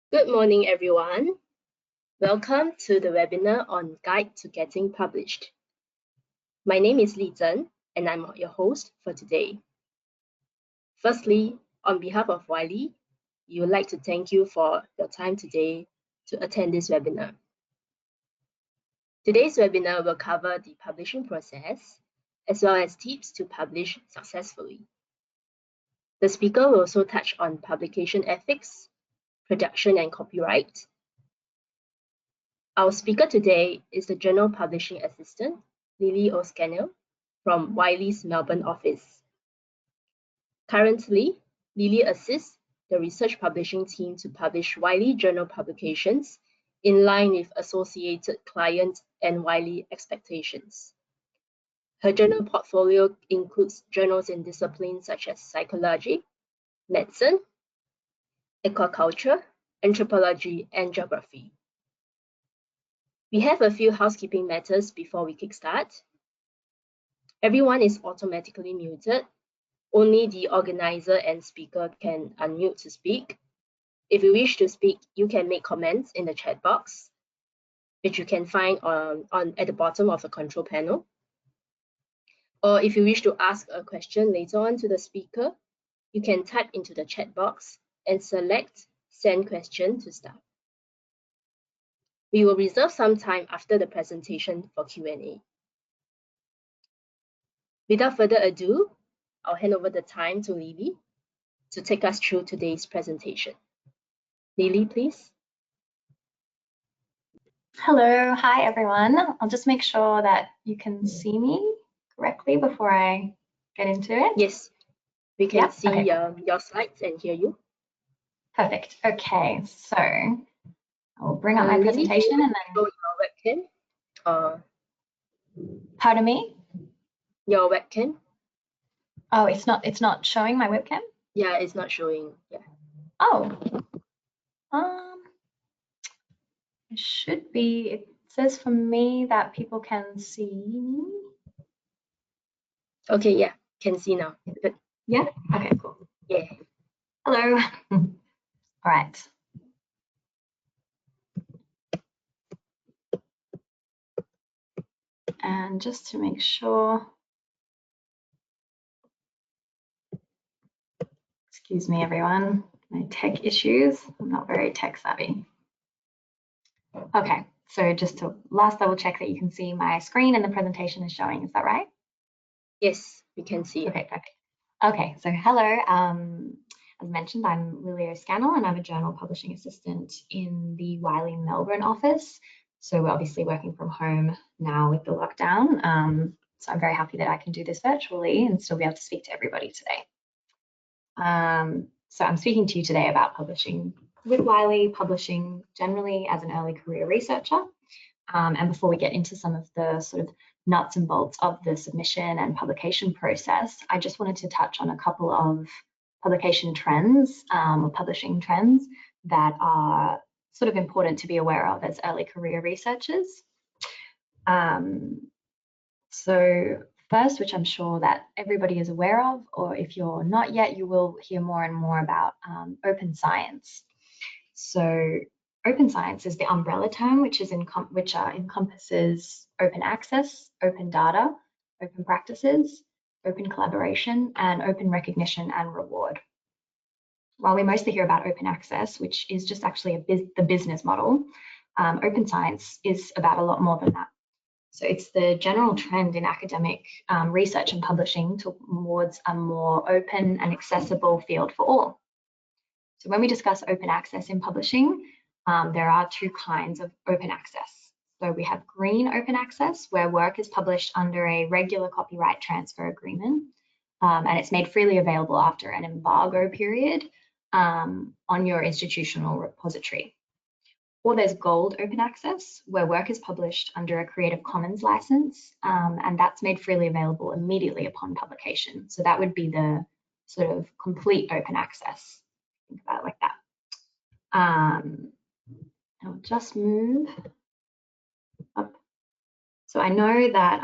Good morning, everyone. Welcome to the webinar on Guide to Getting Published. My name is Li Zhen, and I'm your host for today. Firstly, on behalf of Wiley, we would like to thank you for your time today to attend this webinar. Today's webinar will cover the publishing process, as well as tips to publish successfully. The speaker will also touch on publication ethics, production and copyright. Our speaker today is the Journal Publishing Assistant, Lily O'Scannell, from Wiley's Melbourne office. Currently, Lily assists the research publishing team to publish Wiley journal publications in line with associated client and Wiley expectations. Her journal portfolio includes journals in disciplines such as psychology, medicine, aquaculture, anthropology, and geography. We have a few housekeeping matters before we kickstart. Everyone is automatically muted. Only the organizer and speaker can unmute to speak. If you wish to speak, you can make comments in the chat box, which you can find at the bottom of the control panel. Or if you wish to ask a question later on to the speaker, you can type into the chat box and select Send Question to start. We will reserve some time after the presentation for Q&A. Without further ado, I'll hand over the time to Lily to take us through today's presentation. Lily, please. Hello, hi everyone. I'll just make sure that you can see me correctly before I get into it. Yes, we can see your slides and hear you. Perfect. Okay, so I'll bring up my presentation and then show your webcam. Pardon me? Your webcam. Oh, it's not showing my webcam? Yeah, it's not showing. Yeah. Oh. It should be. It says for me that people can see me. Okay, yeah, can see now. Good. Yeah? Okay, cool. Yeah. Hello. All right. And just to make sure, excuse me, everyone, my tech issues. I'm not very tech savvy. Okay, so just to last double check that you can see my screen and the presentation is showing, is that right? Yes, we can see. Okay, perfect. Okay, so hello. As mentioned, I'm Lily O'Scannell and I'm a journal publishing assistant in the Wiley Melbourne office. So we're obviously working from home now with the lockdown. So I'm very happy that I can do this virtually and still be able to speak to everybody today. So I'm speaking to you today about publishing with Wiley, publishing generally as an early career researcher. And before we get into some of the sort of nuts and bolts of the submission and publication process, I just wanted to touch on a couple of publication trends or publishing trends that are sort of important to be aware of as early career researchers. So first, which I'm sure that everybody is aware of, or if you're not yet, you will hear more and more about open science. So open science is the umbrella term which encompasses open access, open data, open practices, open collaboration, and open recognition and reward. While we mostly hear about open access, which is just actually the business model, open science is about a lot more than that. So it's the general trend in academic research and publishing towards a more open and accessible field for all. So when we discuss open access in publishing, there are two kinds of open access. So we have green open access, where work is published under a regular copyright transfer agreement, and it's made freely available after an embargo period on your institutional repository. Or there's gold open access, where work is published under a Creative Commons license, and that's made freely available immediately upon publication. So that would be the sort of complete open access. Think about it like that. I'll just move up. So I know that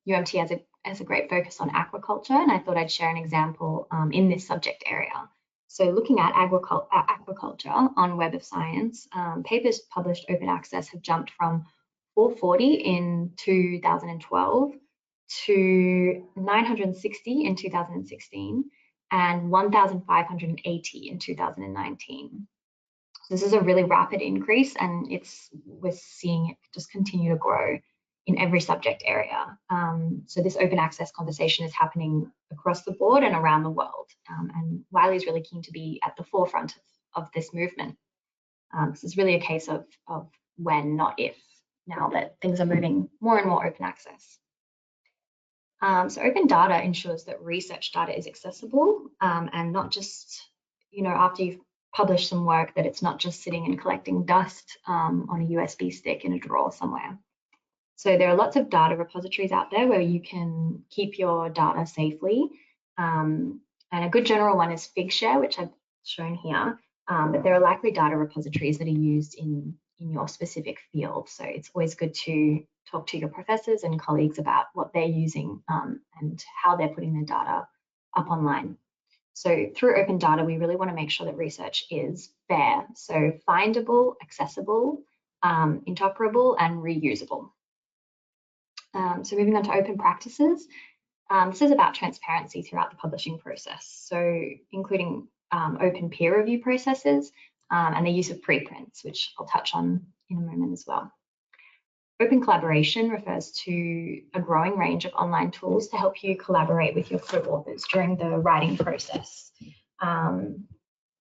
UMT has a great focus on aquaculture, and I thought I'd share an example in this subject area. So looking at aquaculture on Web of Science, papers published open access have jumped from 440 in 2012 to 960 in 2016 and 1,580 in 2019. So this is a really rapid increase, and we're seeing it just continue to grow in every subject area. So this open access conversation is happening across the board and around the world. And Wiley is really keen to be at the forefront of this movement. This is really a case of when, not if, now that things are moving more and more open access. So open data ensures that research data is accessible and not just, after you've published some work, that it's not just sitting and collecting dust on a USB stick in a drawer somewhere. So there are lots of data repositories out there where you can keep your data safely. And a good general one is Figshare, which I've shown here. But there are likely data repositories that are used in your specific field. So it's always good to talk to your professors and colleagues about what they're using and how they're putting their data up online. So through open data, we really want to make sure that research is fair. So findable, accessible, interoperable, and reusable. So moving on to open practices. This is about transparency throughout the publishing process. So including open peer review processes and the use of preprints, which I'll touch on in a moment as well. Open collaboration refers to a growing range of online tools to help you collaborate with your co-authors during the writing process,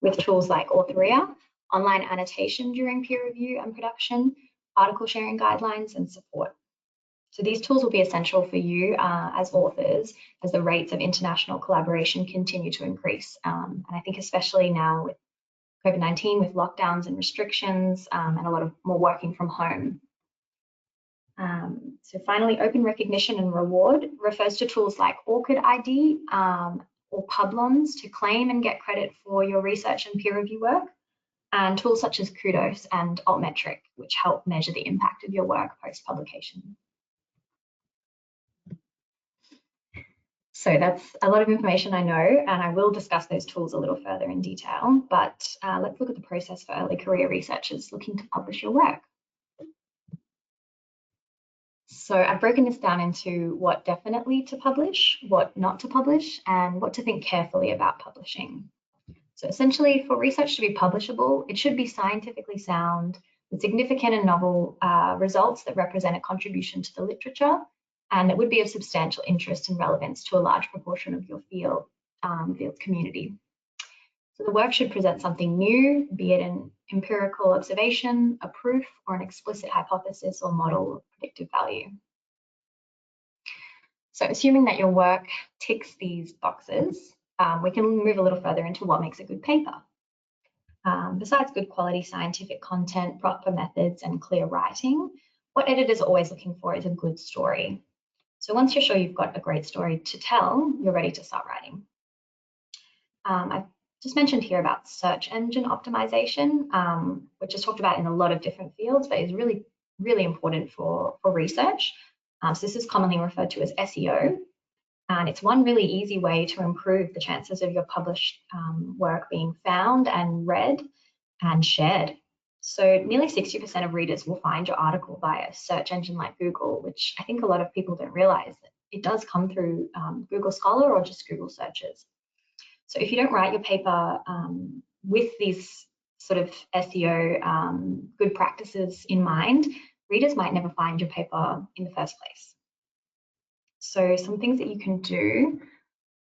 with tools like Authorea, online annotation during peer review and production, article sharing guidelines, and support. So these tools will be essential for you as authors as the rates of international collaboration continue to increase. And I think especially now with COVID-19, with lockdowns and restrictions and a lot of more working from home. So finally, open recognition and reward refers to tools like ORCID ID or Publons to claim and get credit for your research and peer review work, and tools such as Kudos and Altmetric, which help measure the impact of your work post-publication. So that's a lot of information, I know, and I will discuss those tools a little further in detail, but let's look at the process for early career researchers looking to publish your work. So I've broken this down into what definitely to publish, what not to publish, and what to think carefully about publishing. So essentially, for research to be publishable, it should be scientifically sound, with significant and novel results that represent a contribution to the literature, and it would be of substantial interest and relevance to a large proportion of your field community. So the work should present something new, be it an empirical observation, a proof, or an explicit hypothesis or model of predictive value. So assuming that your work ticks these boxes, we can move a little further into what makes a good paper. Besides good quality scientific content, proper methods, and clear writing, what editors are always looking for is a good story. So once you're sure you've got a great story to tell, you're ready to start writing. I've just mentioned here about search engine optimization, which is talked about in a lot of different fields, but is really, really important for research. So this is commonly referred to as SEO, and it's one really easy way to improve the chances of your published work being found and read and shared. So nearly 60% of readers will find your article via a search engine like Google, which I think a lot of people don't realize that it does come through Google Scholar or just Google searches. So if you don't write your paper with these sort of SEO good practices in mind, readers might never find your paper in the first place. So some things that you can do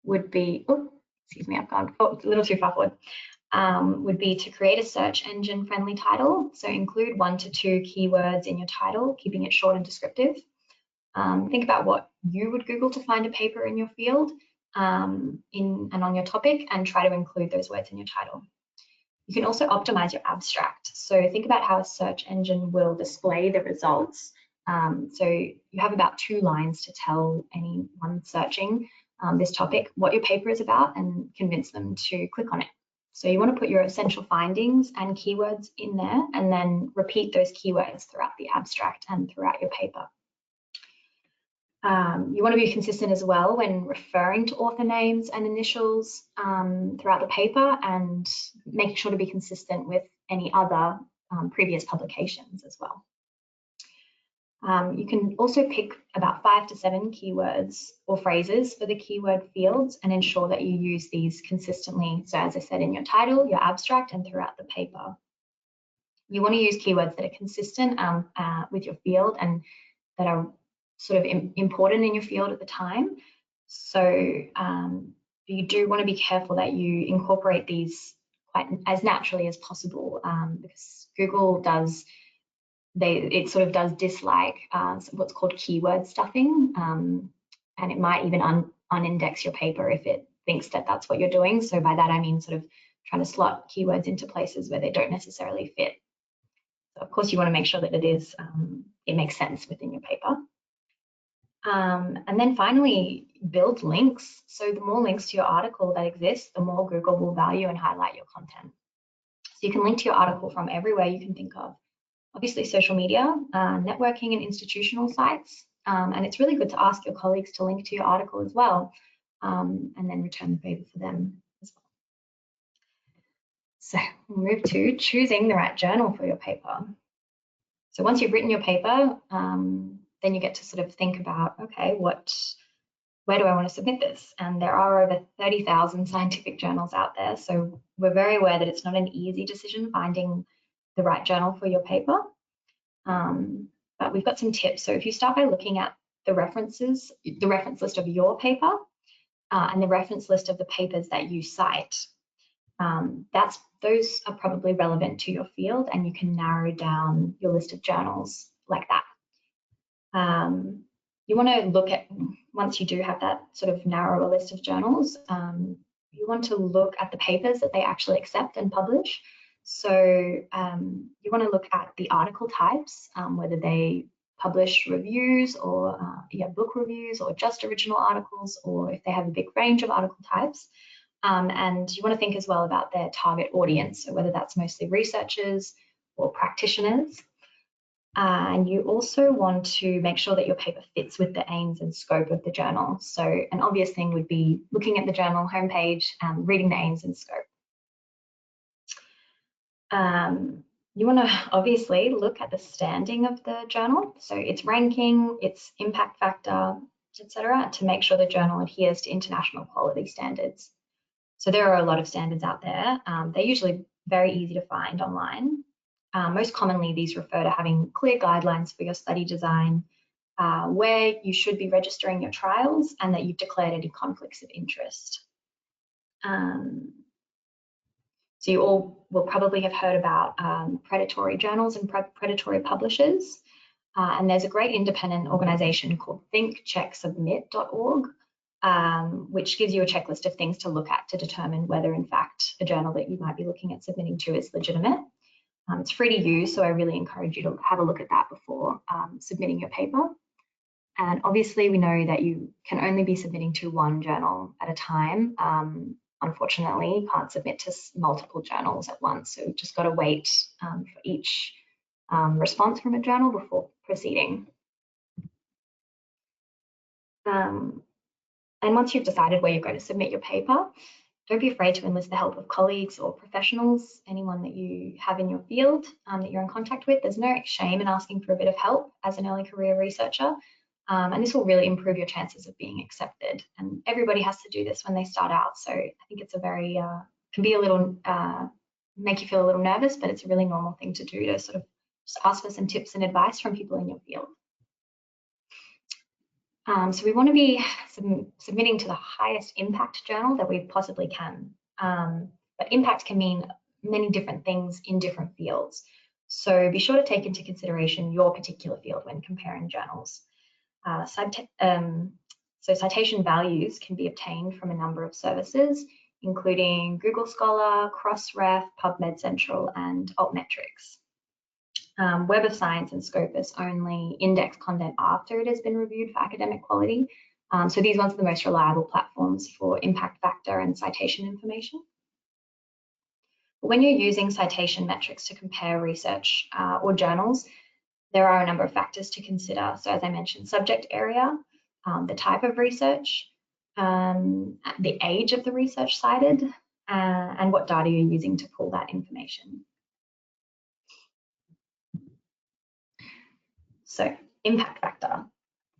would be, oh, excuse me, I've gone a little too far forward. Would be to create a search engine friendly title. So include 1 to 2 keywords in your title, keeping it short and descriptive. Think about what you would Google to find a paper in your field and on your topic, and try to include those words in your title. You can also optimize your abstract. So think about how a search engine will display the results. So you have about 2 lines to tell anyone searching this topic what your paper is about and convince them to click on it. So you want to put your essential findings and keywords in there, and then repeat those keywords throughout the abstract and throughout your paper. You want to be consistent as well when referring to author names and initials throughout the paper, and making sure to be consistent with any other previous publications as well. You can also pick about 5 to 7 keywords or phrases for the keyword fields and ensure that you use these consistently. So as I said, in your title, your abstract, and throughout the paper. You want to use keywords that are consistent with your field and that are sort of important in your field at the time. So you do want to be careful that you incorporate these quite as naturally as possible, because Google does, it sort of does dislike what's called keyword stuffing, and it might even unindex your paper if it thinks that that's what you're doing. So by that I mean sort of trying to slot keywords into places where they don't necessarily fit. So of course you want to make sure that it makes sense within your paper. And then finally, build links. So the more links to your article that exist, the more Google will value and highlight your content. So you can link to your article from everywhere you can think of. Obviously, social media, networking and institutional sites. And it's really good to ask your colleagues to link to your article as well, and then return the favor for them as well. So we'll move to choosing the right journal for your paper. So once you've written your paper, then you get to sort of think about, okay, where do I want to submit this? And there are over 30,000 scientific journals out there. So we're very aware that it's not an easy decision finding the right journal for your paper. But we've got some tips. So if you start by looking at the reference list of your paper and the reference list of the papers that you cite, those are probably relevant to your field, and you can narrow down your list of journals like that. You want to look at, once you do have that sort of narrower list of journals, you want to look at the papers that they actually accept and publish. So you want to look at the article types, whether they publish reviews or book reviews or just original articles, or if they have a big range of article types. And you want to think as well about their target audience, so whether that's mostly researchers or practitioners. And you also want to make sure that your paper fits with the aims and scope of the journal. So an obvious thing would be looking at the journal homepage and reading the aims and scope. You want to obviously look at the standing of the journal, so its ranking, its impact factor, etc., to make sure the journal adheres to international quality standards. So there are a lot of standards out there. They're usually very easy to find online. Most commonly, these refer to having clear guidelines for your study design, where you should be registering your trials, and that you've declared any conflicts of interest. So you all will probably have heard about predatory journals and predatory publishers. And there's a great independent organization called thinkchecksubmit.org, which gives you a checklist of things to look at to determine whether, in fact, a journal that you might be looking at submitting to is legitimate. It's free to use, so I really encourage you to have a look at that before submitting your paper. And obviously, we know that you can only be submitting to one journal at a time. Unfortunately, you can't submit to multiple journals at once, so you've just got to wait for each response from a journal before proceeding. And once you've decided where you're going to submit your paper, don't be afraid to enlist the help of colleagues or professionals, anyone that you have in your field that you're in contact with. There's no shame in asking for a bit of help as an early career researcher, and this will really improve your chances of being accepted. And everybody has to do this when they start out, so I think it's a very, can be a little, make you feel a little nervous, but it's a really normal thing to do, to sort of just ask for some tips and advice from people in your field. So we want to be submitting to the highest impact journal that we possibly can. But impact can mean many different things in different fields. So be sure to take into consideration your particular field when comparing journals. So citation values can be obtained from a number of services, including Google Scholar, Crossref, PubMed Central, and Altmetrics. Web of Science and Scopus only index content after it has been reviewed for academic quality. So these ones are the most reliable platforms for impact factor and citation information. But when you're using citation metrics to compare research or journals, there are a number of factors to consider. So as I mentioned, subject area. the type of research, the age of the research cited, and what data you're using to pull that information. So, impact factor.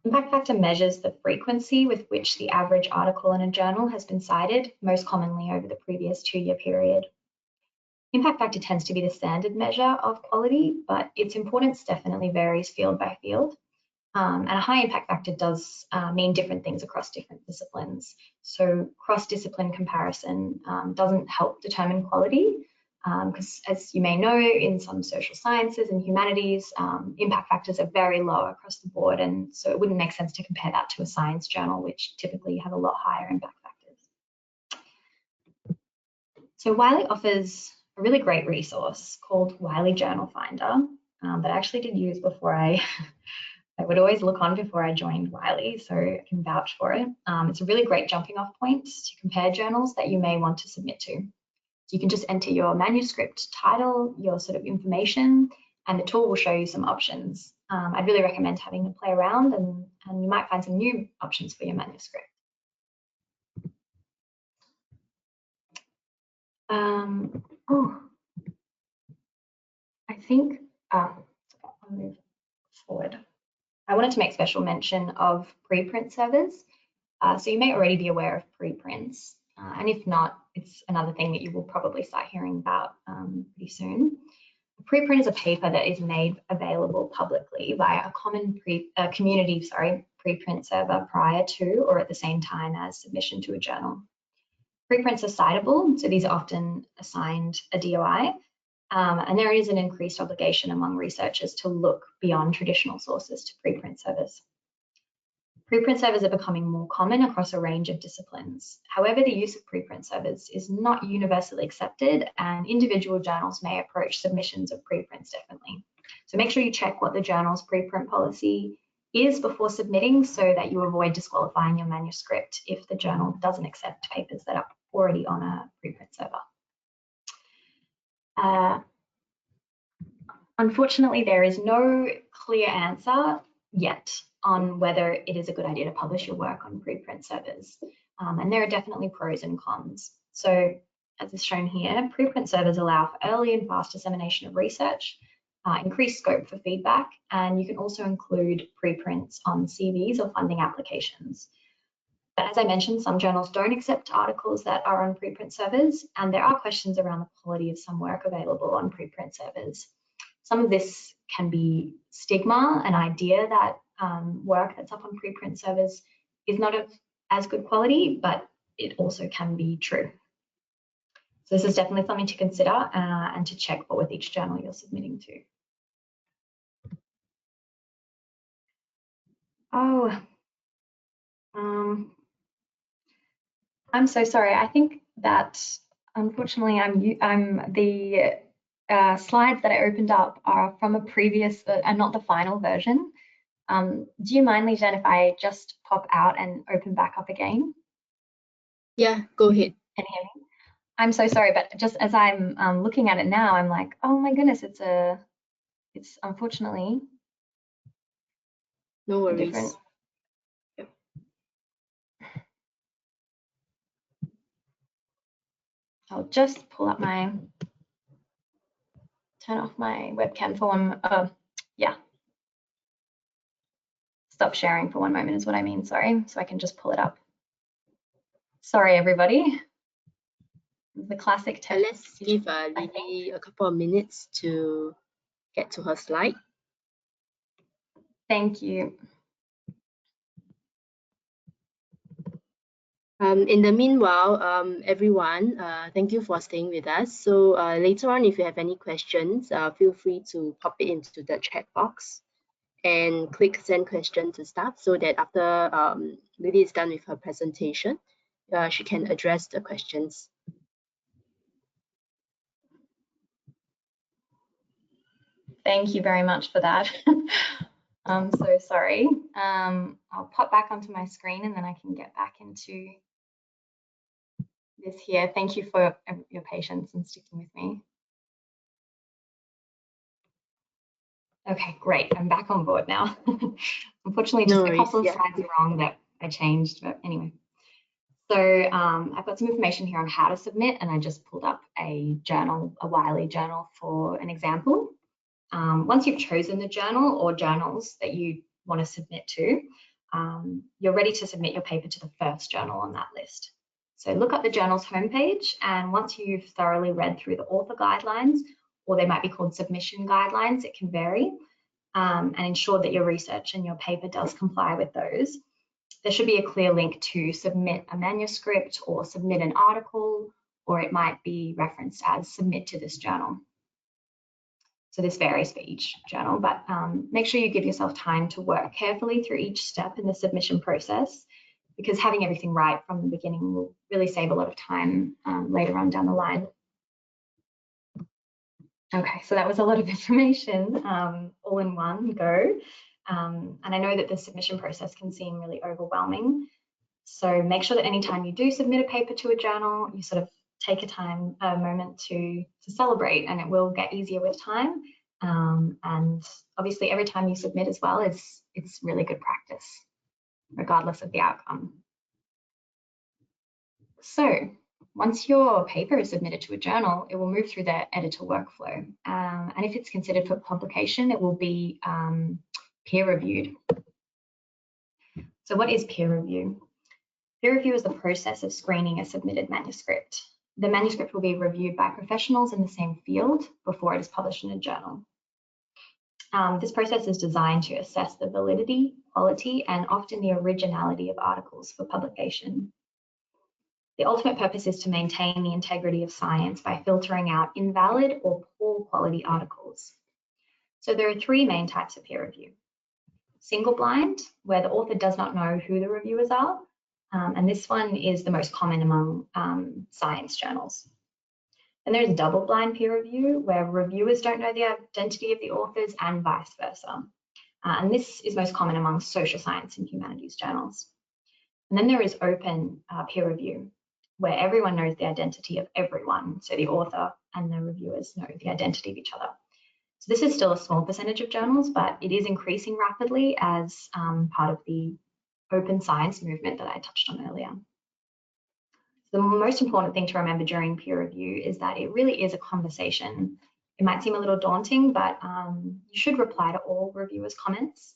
Impact factor measures the frequency with which the average article in a journal has been cited, most commonly over the previous 2-year period. Impact factor tends to be the standard measure of quality, but its importance definitely varies field by field. And a high impact factor does mean different things across different disciplines. So cross-discipline comparison doesn't help determine quality, because as you may know, in some social sciences and humanities, impact factors are very low across the board, and so it wouldn't make sense to compare that to a science journal, which typically have a lot higher impact factors. So Wiley offers a really great resource called Wiley Journal Finder that I actually did use before I would always look on before I joined Wiley, so I can vouch for it. It's a really great jumping off point to compare journals that you may want to submit to. So you can just enter your manuscript title, your sort of information, and the tool will show you some options. I'd really recommend having a play around, and you might find some new options for your manuscript. I think I'll move forward. I wanted to make special mention of preprint servers. So you may already be aware of preprints, and if not, it's another thing that you will probably start hearing about pretty soon. A preprint is a paper that is made available publicly via a common community preprint server prior to or at the same time as submission to a journal. Preprints are citable, so these are often assigned a DOI, and there is an increased obligation among researchers to look beyond traditional sources to preprint servers. Preprint servers are becoming more common across a range of disciplines. However, the use of preprint servers is not universally accepted, and individual journals may approach submissions of preprints differently. So make sure you check what the journal's preprint policy is before submitting, so that you avoid disqualifying your manuscript if the journal doesn't accept papers that are already on a preprint server. Unfortunately, there is no clear answer yet on whether it is a good idea to publish your work on preprint servers. And there are definitely pros and cons. So as is shown here, preprint servers allow for early and fast dissemination of research, increased scope for feedback, and you can also include preprints on CVs or funding applications. But as I mentioned, some journals don't accept articles that are on preprint servers, and there are questions around the quality of some work available on preprint servers. Some of this can be stigma, an idea that work that's up on preprint servers is not of as good quality, but it also can be true. So this is definitely something to consider and to check for with each journal you're submitting to. I'm so sorry. I think that unfortunately the slides that I opened up are from a previous and not the final version. Do you mind, Lijan, if I just pop out and open back up again? Yeah, go ahead. Can you hear me? I'm so sorry, but just as I'm looking at it now, I'm like, oh my goodness, it's unfortunately no worries. Different. Yep. I'll just pull up turn off my webcam for one. Yeah. Stop sharing for one moment is what I mean, sorry. So I can just pull it up. Sorry, everybody. The classic test. Let's give Lily a couple of minutes to get to her slide. Thank you. In the meanwhile, everyone, thank you for staying with us. So later on, if you have any questions, feel free to pop it into the chat box and click send question to staff, so that after Lily is done with her presentation, she can address the questions. Thank you very much for that. I'm so sorry. I'll pop back onto my screen and then I can get back into this here. Thank you for your patience and sticking with me. Okay, great. I'm back on board now. Unfortunately, No just a worries. couple of Yeah. slides are wrong that I changed, but anyway. So I've got some information here on how to submit, and I just pulled up a journal, a Wiley journal for an example. Once you've chosen the journal or journals that you want to submit to, you're ready to submit your paper to the first journal on that list. So look up the journal's homepage, and once you've thoroughly read through the author guidelines, or they might be called submission guidelines, it can vary, and ensure that your research and your paper does comply with those. There should be a clear link to submit a manuscript or submit an article, or it might be referenced as submit to this journal. So this varies for each journal, but make sure you give yourself time to work carefully through each step in the submission process, because having everything right from the beginning will really save a lot of time later on down the line. Okay, so that was a lot of information all in one go. And I know that the submission process can seem really overwhelming. So make sure that anytime you do submit a paper to a journal, you sort of take a moment to celebrate, and it will get easier with time. And obviously every time you submit as well, it's really good practice, regardless of the outcome. So once your paper is submitted to a journal, it will move through the editor workflow. And if it's considered for publication, it will be peer reviewed. So what is peer review? Peer review is the process of screening a submitted manuscript. The manuscript will be reviewed by professionals in the same field before it is published in a journal. This process is designed to assess the validity, quality, and often the originality of articles for publication. The ultimate purpose is to maintain the integrity of science by filtering out invalid or poor quality articles. So there are three main types of peer review. Single blind, where the author does not know who the reviewers are, and this one is the most common among science journals. And there's double blind peer review, where reviewers don't know the identity of the authors and vice versa. And this is most common among social science and humanities journals. And then there is open peer review, where everyone knows the identity of everyone. So the author and the reviewers know the identity of each other. So this is still a small percentage of journals, but it is increasing rapidly as part of the open science movement that I touched on earlier. The most important thing to remember during peer review is that it really is a conversation. It might seem a little daunting, but you should reply to all reviewers' comments.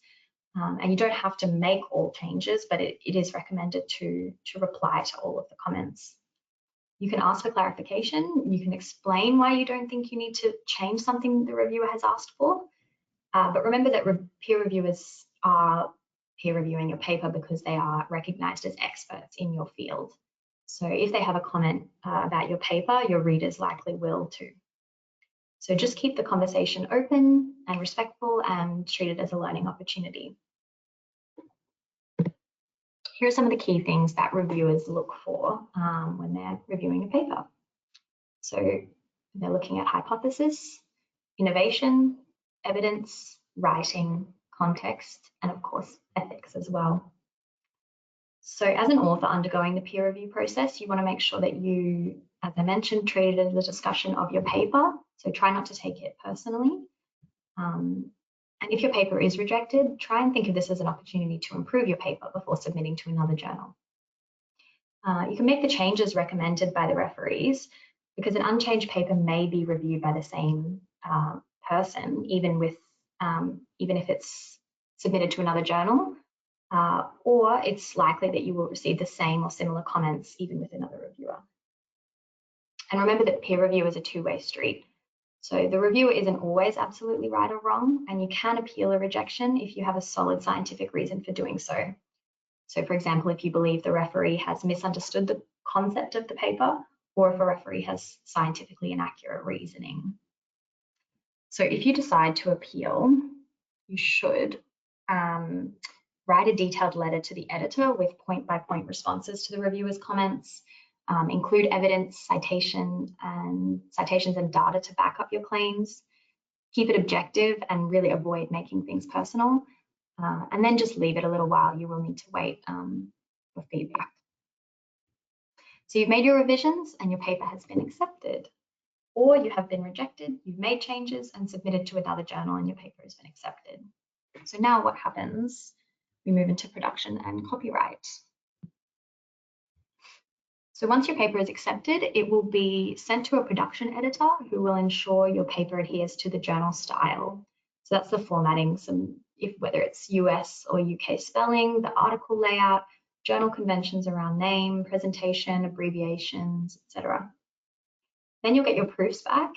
And you don't have to make all changes, but it is recommended to reply to all of the comments. You can ask for clarification. You can explain why you don't think you need to change something the reviewer has asked for. But remember that peer reviewers are peer reviewing your paper because they are recognized as experts in your field. So if they have a comment about your paper, your readers likely will too. So just keep the conversation open and respectful and treat it as a learning opportunity. Here are some of the key things that reviewers look for when they're reviewing a paper. So they're looking at hypothesis, innovation, evidence, writing, context, and of course, ethics as well. So as an author undergoing the peer review process, you want to make sure that you, as I mentioned, treat it as a discussion of your paper. So try not to take it personally. And if your paper is rejected, try and think of this as an opportunity to improve your paper before submitting to another journal. You can make the changes recommended by the referees, because an unchanged paper may be reviewed by the same person, even if it's submitted to another journal, or it's likely that you will receive the same or similar comments even with another reviewer. And remember that peer review is a two-way street. So the reviewer isn't always absolutely right or wrong, and you can appeal a rejection if you have a solid scientific reason for doing so. So for example, if you believe the referee has misunderstood the concept of the paper, or if a referee has scientifically inaccurate reasoning. So if you decide to appeal, you should write a detailed letter to the editor with point-by-point responses to the reviewer's comments, include evidence, citations and data to back up your claims, keep it objective and really avoid making things personal, and then just leave it a little while. You will need to wait for feedback. So you've made your revisions and your paper has been accepted. or you have been rejected, you've made changes and submitted to another journal and your paper has been accepted. So now what happens? We move into production and copyright. So once your paper is accepted, it will be sent to a production editor who will ensure your paper adheres to the journal style. So that's the formatting, whether it's US or UK spelling, the article layout, journal conventions around name, presentation, abbreviations, etc. Then you'll get your proofs back,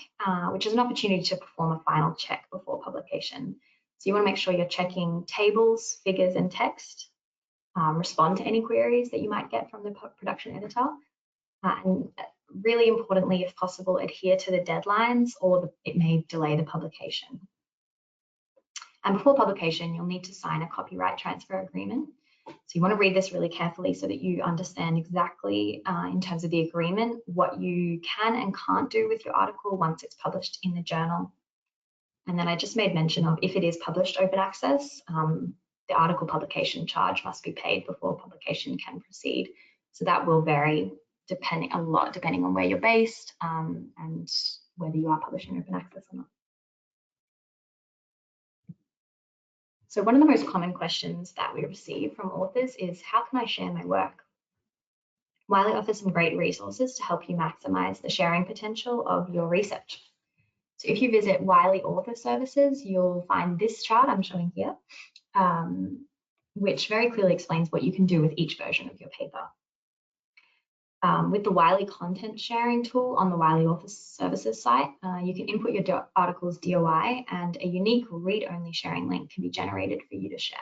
which is an opportunity to perform a final check before publication. So you want to make sure you're checking tables, figures, and text, respond to any queries that you might get from the production editor, and really importantly, if possible, adhere to the deadlines or it may delay the publication. And before publication, you'll need to sign a copyright transfer agreement. So you want to read this really carefully so that you understand exactly in terms of the agreement what you can and can't do with your article once it's published in the journal. And then I just made mention of, if it is published open access, the article publication charge must be paid before publication can proceed. So that will vary depending on where you're based and whether you are publishing open access or not. So one of the most common questions that we receive from authors is, how can I share my work? Wiley offers some great resources to help you maximize the sharing potential of your research. So if you visit Wiley Author Services, you'll find this chart I'm showing here, which very clearly explains what you can do with each version of your paper. With the Wiley content sharing tool on the Wiley Author Services site, you can input your article's DOI and a unique read-only sharing link can be generated for you to share.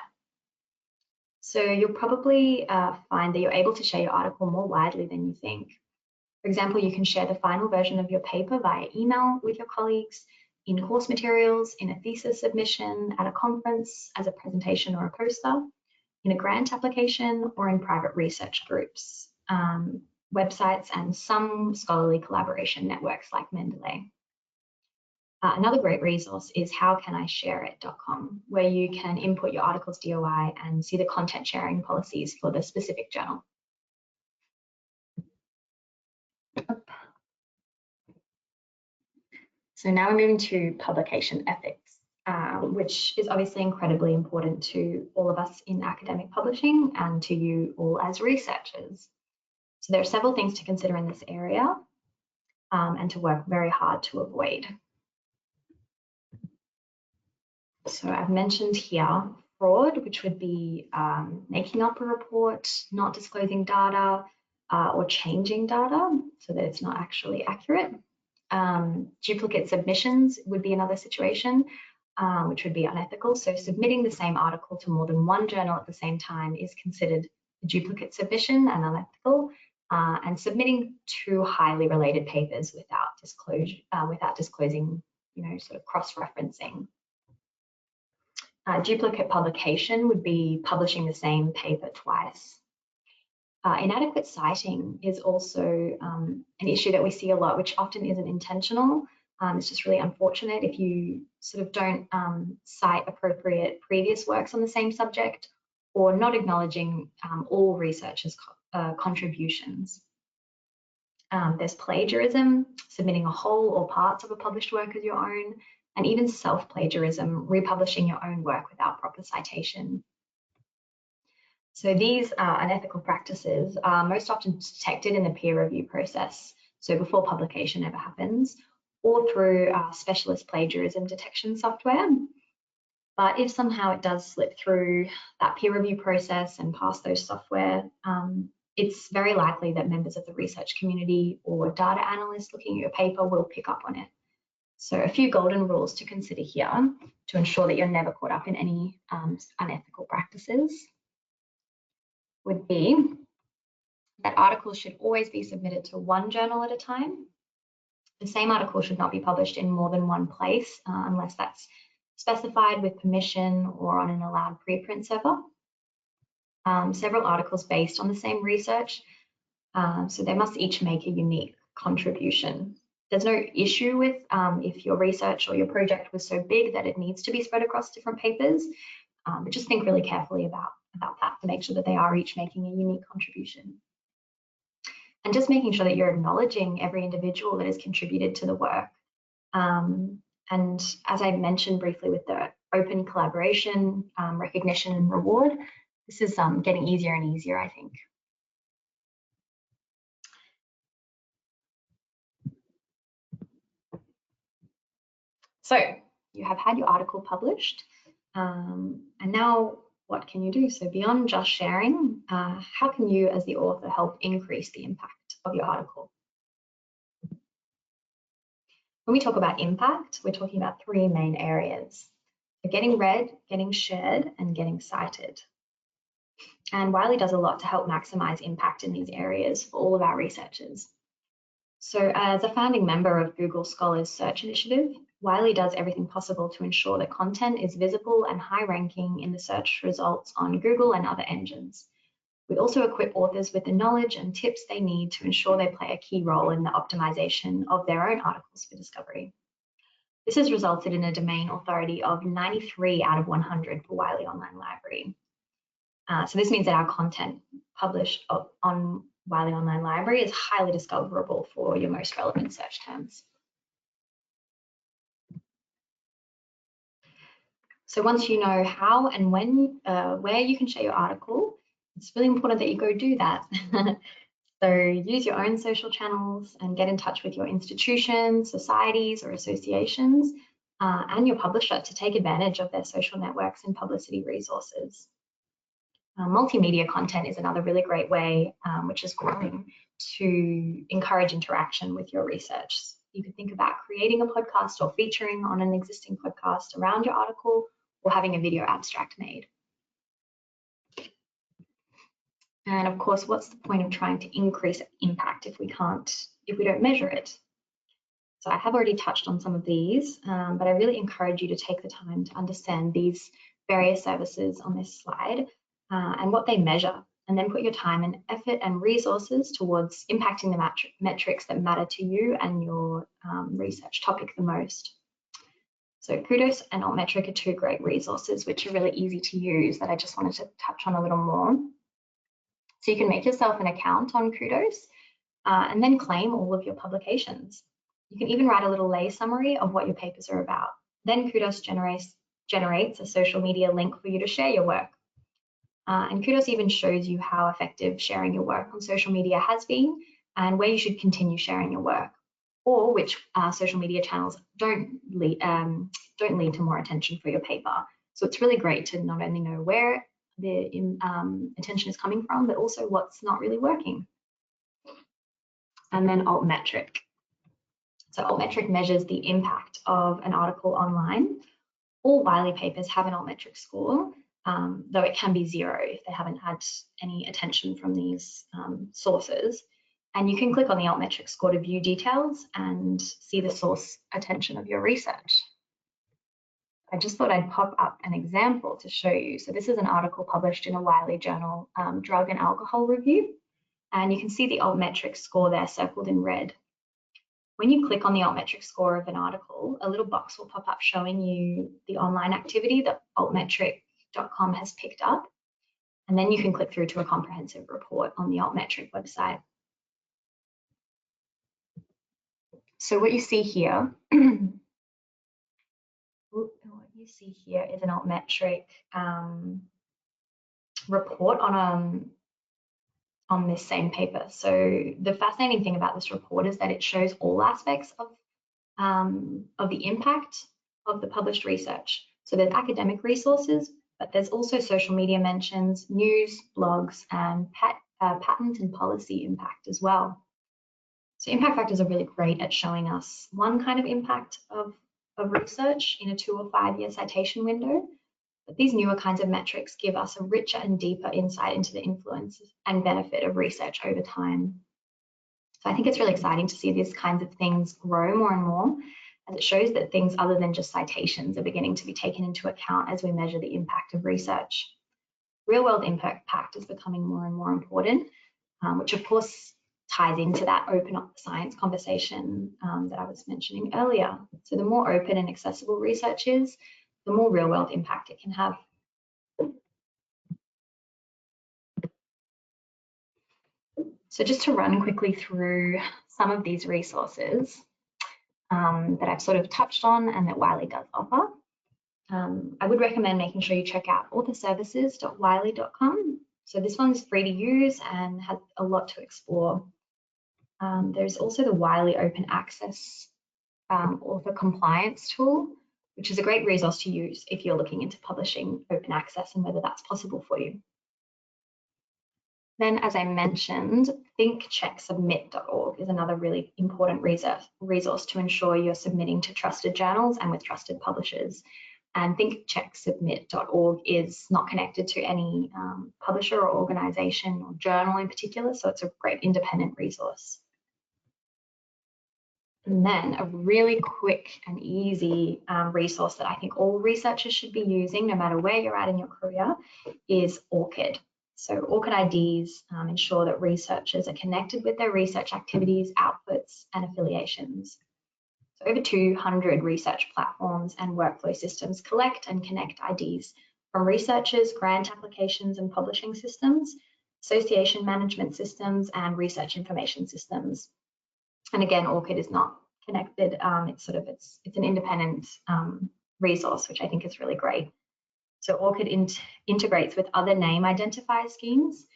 So you'll probably find that you're able to share your article more widely than you think. For example, you can share the final version of your paper via email with your colleagues, in course materials, in a thesis submission, at a conference, as a presentation or a poster, in a grant application, or in private research groups, websites, and some scholarly collaboration networks like Mendeley. Another great resource is howcanishareit.com, where you can input your article's DOI and see the content sharing policies for the specific journal. So now we're moving to publication ethics, which is obviously incredibly important to all of us in academic publishing and to you all as researchers. So there are several things to consider in this area and to work very hard to avoid. So I've mentioned here fraud, which would be making up a report, not disclosing data, or changing data so that it's not actually accurate. Duplicate submissions would be another situation, which would be unethical. So submitting the same article to more than one journal at the same time is considered a duplicate submission and unethical. And submitting two highly related papers without disclosing, sort of cross-referencing. Duplicate publication would be publishing the same paper twice. Inadequate citing is also an issue that we see a lot, which often isn't intentional. It's just really unfortunate if you sort of don't cite appropriate previous works on the same subject, or not acknowledging all researchers' contributions. There's plagiarism, submitting a whole or parts of a published work as your own, and even self-plagiarism, republishing your own work without proper citation. So these unethical practices are most often detected in the peer review process, so before publication ever happens, or through specialist plagiarism detection software. But if somehow it does slip through that peer review process and past those software, it's very likely that members of the research community or data analysts looking at your paper will pick up on it. So a few golden rules to consider here to ensure that you're never caught up in any unethical practices would be that articles should always be submitted to one journal at a time. The same article should not be published in more than one place unless that's specified with permission or on an allowed preprint server. Several articles based on the same research, so they must each make a unique contribution. There's no issue with if your research or your project was so big that it needs to be spread across different papers, but just think really carefully about that to make sure that they are each making a unique contribution. and just making sure that you're acknowledging every individual that has contributed to the work. And as I mentioned briefly with the open collaboration, recognition and reward, this is getting easier and easier, I think. So you have had your article published, and now what can you do? So beyond just sharing, how can you as the author help increase the impact of your article? When we talk about impact, we're talking about three main areas: so getting read, getting shared, and getting cited. And Wiley does a lot to help maximize impact in these areas for all of our researchers. So as a founding member of Google Scholar's search initiative, Wiley does everything possible to ensure that content is visible and high ranking in the search results on Google and other engines. We also equip authors with the knowledge and tips they need to ensure they play a key role in the optimization of their own articles for discovery. This has resulted in a domain authority of 93 out of 100 for Wiley Online Library. So this means that our content published on Wiley Online Library is highly discoverable for your most relevant search terms. So once you know how and when, where you can share your article, it's really important that you go do that. So use your own social channels and get in touch with your institutions, societies or associations, and your publisher to take advantage of their social networks and publicity resources. Multimedia content is another really great way, which is growing, to encourage interaction with your research. You could think about creating a podcast or featuring on an existing podcast around your article, or having a video abstract made. And of course, what's the point of trying to increase impact if we don't measure it? So I have already touched on some of these, but I really encourage you to take the time to understand these various services on this slide and what they measure, and then put your time and effort and resources towards impacting the metrics that matter to you and your research topic the most. So Kudos and Altmetric are two great resources which are really easy to use that I just wanted to touch on a little more. So you can make yourself an account on Kudos and then claim all of your publications. You can even write a little lay summary of what your papers are about. Then Kudos generates a social media link for you to share your work. And Kudos even shows you how effective sharing your work on social media has been and where you should continue sharing your work, or which social media channels don't lead to more attention for your paper. So it's really great to not only know where the attention is coming from, but also what's not really working. And then Altmetric. So Altmetric measures the impact of an article online. All Wiley papers have an Altmetric score, though it can be 0 if they haven't had any attention from these sources. And you can click on the Altmetric score to view details and see the source attention of your research. I just thought I'd pop up an example to show you. So this is an article published in a Wiley journal, Drug and Alcohol Review, and you can see the Altmetric score there circled in red. When you click on the Altmetric score of an article, a little box will pop up showing you the online activity that altmetric.com has picked up, and then you can click through to a comprehensive report on the Altmetric website. So what you see here, is an Altmetric report on this same paper. So the fascinating thing about this report is that it shows all aspects of the impact of the published research. So there's academic resources, but there's also social media mentions, news, blogs, and patent and policy impact as well. So impact factors are really great at showing us one kind of impact of research in a 2 or 5 year citation window, but these newer kinds of metrics give us a richer and deeper insight into the influence and benefit of research over time. So I think it's really exciting to see these kinds of things grow more and more, as it shows that things other than just citations are beginning to be taken into account as we measure the impact of research. Real-world impact is becoming more and more important, which of course ties into that open science conversation that I was mentioning earlier. So the more open and accessible research is, the more real-world impact it can have. So just to run quickly through some of these resources that I've sort of touched on and that Wiley does offer. I would recommend making sure you check out authorservices.wiley.com. So this one's free to use and has a lot to explore. There's also the Wiley Open Access author compliance tool, which is a great resource to use if you're looking into publishing open access and whether that's possible for you. Then, as I mentioned, thinkchecksubmit.org is another really important resource to ensure you're submitting to trusted journals and with trusted publishers. And thinkchecksubmit.org is not connected to any publisher or organization or journal in particular, so it's a great independent resource. And then a really quick and easy resource that I think all researchers should be using, no matter where you're at in your career, is ORCID. So ORCID IDs ensure that researchers are connected with their research activities, outputs, and affiliations. So over 200 research platforms and workflow systems collect and connect IDs from researchers, grant applications and publishing systems, association management systems, and research information systems. And again, ORCID is not connected. It's an independent resource, which I think is really great. So ORCID integrates with other name identifier schemes,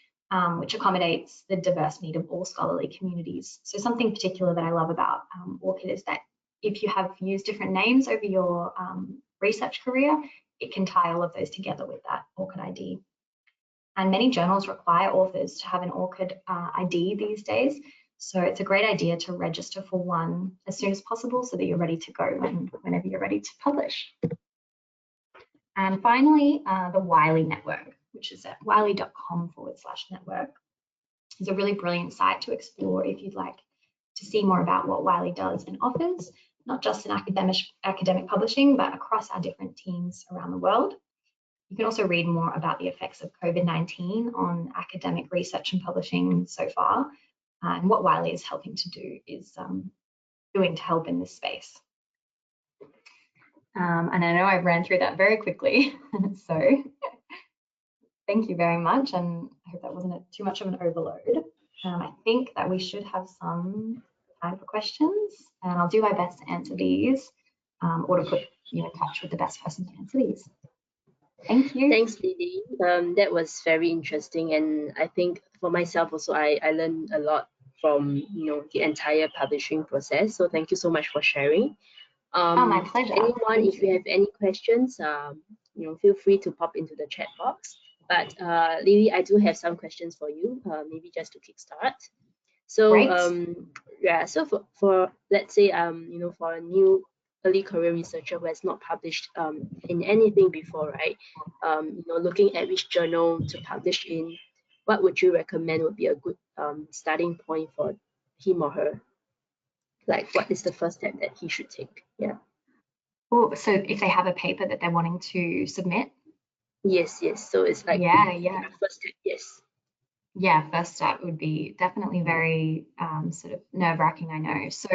which accommodates the diverse need of all scholarly communities. So something particular that I love about ORCID is that if you have used different names over your research career, it can tie all of those together with that ORCID ID. And many journals require authors to have an ORCID ID these days. So it's a great idea to register for one as soon as possible so that you're ready to go whenever you're ready to publish. And finally, the Wiley Network, which is at wiley.com/network, is a really brilliant site to explore if you'd like to see more about what Wiley does and offers, not just in academic publishing, but across our different teams around the world. You can also read more about the effects of COVID-19 on academic research and publishing so far, and what Wiley is helping to do is doing to help in this space. And I know I've ran through that very quickly, so thank you very much, and I hope that wasn't too much of an overload. I think that we should have some time for questions, and I'll do my best to answer these or to put you in touch with the best person to answer these. Thank you. Thanks, Lily. That was very interesting, and I think for myself also, I learned a lot from the entire publishing process. So thank you so much for sharing. My pleasure. Anyone, if you have any questions, feel free to pop into the chat box. But Lily, I do have some questions for you, maybe just to kickstart. So yeah, so for let's say for a new early career researcher who has not published in anything before, right? Looking at which journal to publish in, what would you recommend would be a good starting point for him or her? Like, what is the first step that he should take? Yeah. Oh, so if they have a paper that they're wanting to submit? Yes. So it's like first step, yes. Yeah, first step would be definitely very sort of nerve-wracking, I know. So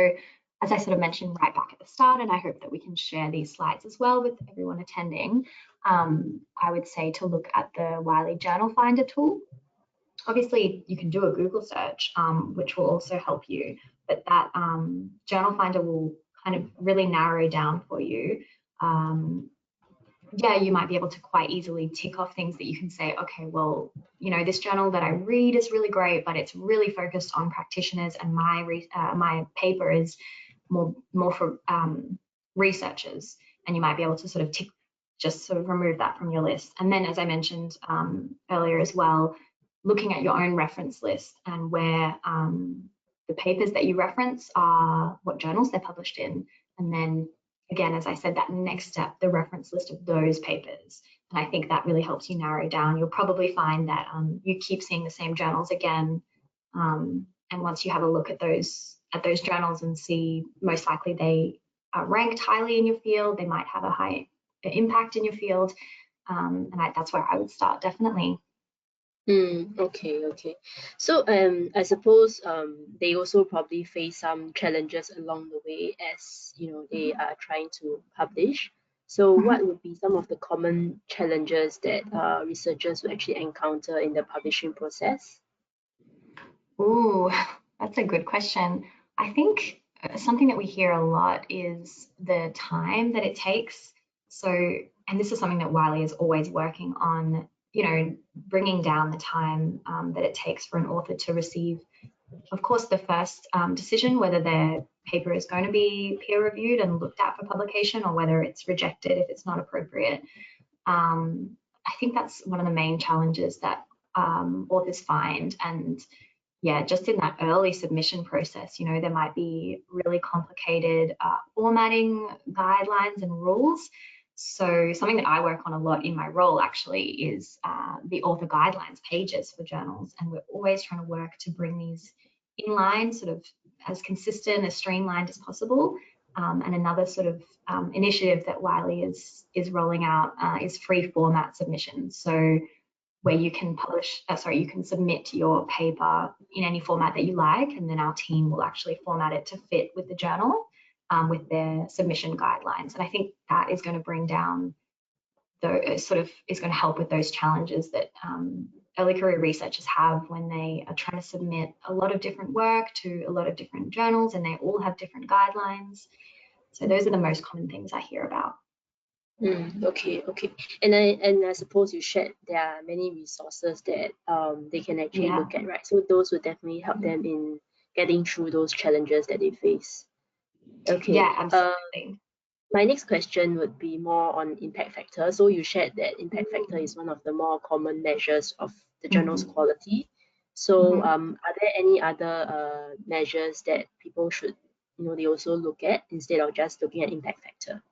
as I sort of mentioned right back at the start, and I hope that we can share these slides as well with everyone attending, I would say to look at the Wiley Journal Finder tool. Obviously, you can do a Google search, which will also help you, but that Journal Finder will kind of really narrow down for you. Yeah, you might be able to quite easily tick off things that you can say, okay, well, this journal that I read is really great, but it's really focused on practitioners, and my paper is more for researchers, and you might be able to sort of remove that from your list. And then, as I mentioned earlier as well, looking at your own reference list and where the papers that you reference are, what journals they're published in, and then again, as I said, that next step, the reference list of those papers. And I think that really helps you narrow down. You'll probably find that you keep seeing the same journals again. And once you have a look at those journals and see, most likely they are ranked highly in your field, they might have a high impact in your field. And that's where I would start, definitely. Okay. So I suppose they also probably face some challenges along the way as they are trying to publish. So what would be some of the common challenges that researchers will actually encounter in the publishing process? Ooh, that's a good question. I think something that we hear a lot is the time that it takes. So, and this is something that Wiley is always working on, bringing down the time that it takes for an author to receive, of course, the first decision, whether their paper is going to be peer reviewed and looked at for publication or whether it's rejected if it's not appropriate. I think that's one of the main challenges that authors find. And yeah, just in that early submission process, there might be really complicated formatting guidelines and rules. So something that I work on a lot in my role actually is the author guidelines pages for journals. And we're always trying to work to bring these in line, sort of as consistent, as streamlined as possible. And another sort of initiative that Wiley is rolling out is free format submissions. So where you can you can submit your paper in any format that you like, and then our team will actually format it to fit with the journal with their submission guidelines. And I think that is going to bring down is going to help with those challenges that early career researchers have when they are trying to submit a lot of different work to a lot of different journals, and they all have different guidelines. So those are the most common things I hear about. Okay. And I suppose you shared there are many resources that they can actually look at, right? So those would definitely help them in getting through those challenges that they face. Okay. Yeah, absolutely. My next question would be more on impact factor. So you shared that impact factor is one of the more common measures of the journal's quality. So are there any other measures that people should, they also look at instead of just looking at impact factor?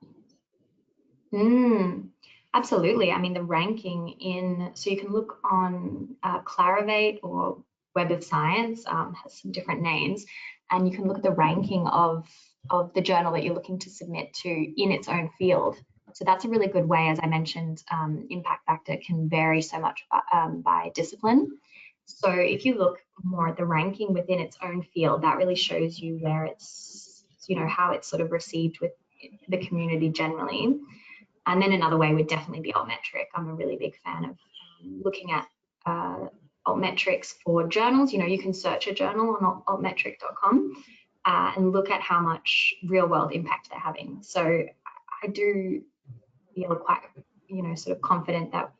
Absolutely. I mean, the ranking so you can look on Clarivate or Web of Science, has some different names, and you can look at the ranking of the journal that you're looking to submit to in its own field. So that's a really good way. As I mentioned, impact factor can vary so much by discipline. So if you look more at the ranking within its own field, that really shows you where it's, how it's sort of received with the community generally. And then another way would definitely be altmetric. I'm a really big fan of looking at altmetrics for journals. You can search a journal on altmetric.com and look at how much real world impact they're having. So I do feel quite, sort of confident that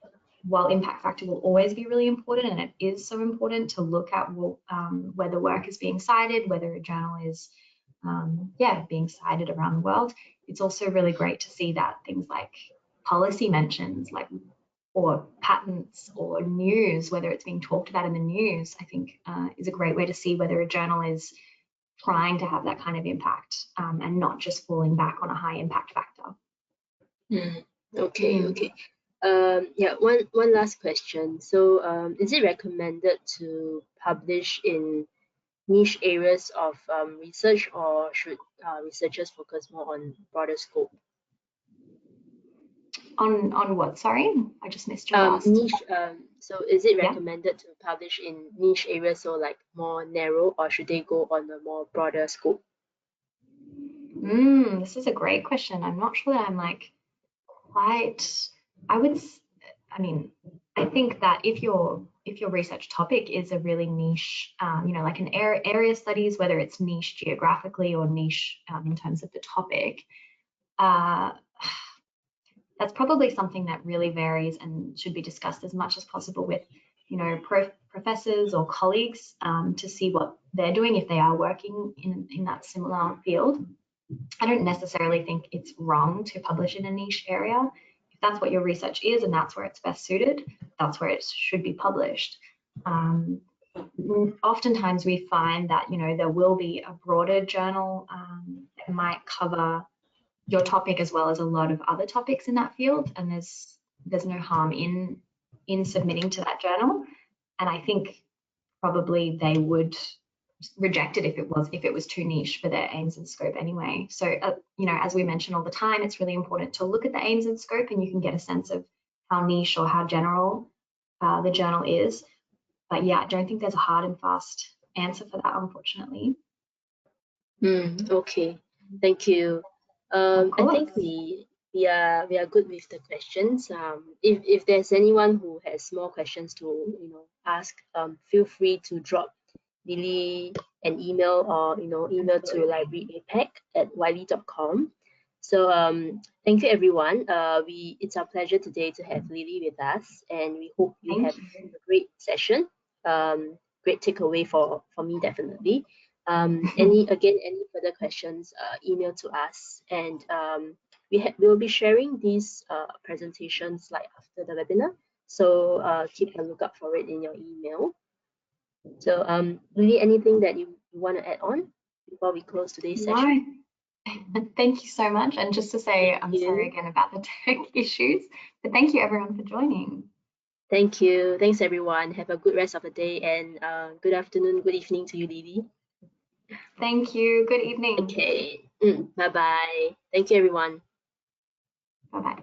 while impact factor will always be really important, and it is so important to look at whether work is being cited, whether a journal is being cited around the world, it's also really great to see that things like policy mentions, or patents or news, whether it's being talked about in the news, I think is a great way to see whether a journal is trying to have that kind of impact and not just falling back on a high impact factor. Okay. One last question. So is it recommended to publish in niche areas of research, or should researchers focus more on broader scope? On what? Sorry, I just missed your last. Niche. So is it recommended to publish in niche areas, so like more narrow, or should they go on a more broader scope? This is a great question. I'm not sure that I'm quite. I think that if your research topic is a really niche, like an area studies, whether it's niche geographically or niche in terms of the topic, that's probably something that really varies and should be discussed as much as possible with, professors or colleagues to see what they're doing if they are working in that similar field. I don't necessarily think it's wrong to publish in a niche area. If that's what your research is and that's where it's best suited, that's where it should be published. Oftentimes we find that, there will be a broader journal that might cover your topic as well as a lot of other topics in that field, and there's no harm in submitting to that journal. And I think probably they would reject it if it was too niche for their aims and scope anyway. So as we mention all the time, it's really important to look at the aims and scope, and you can get a sense of how niche or how general the journal is. But yeah, I don't think there's a hard and fast answer for that, unfortunately. Okay, thank you. I think we are good with the questions. If there's anyone who has more questions to ask, feel free to drop Lily an email, or email to libraryapec@wiley.com. So thank you, everyone. It's our pleasure today to have Lily with us, and we hope you have a great session. Great takeaway for me, definitely. Any further questions, email to us, and we'll be sharing these presentations like after the webinar. So keep a lookout for it in your email. So Lily, anything that you want to add on before we close today's session? Thank you so much. And just to say, I'm sorry again about the tech issues, but thank you everyone for joining. Thank you. Thanks everyone. Have a good rest of the day, and good afternoon, good evening to you, Lily. Thank you. Good evening. Okay. Bye-bye. Thank you, everyone. Bye-bye.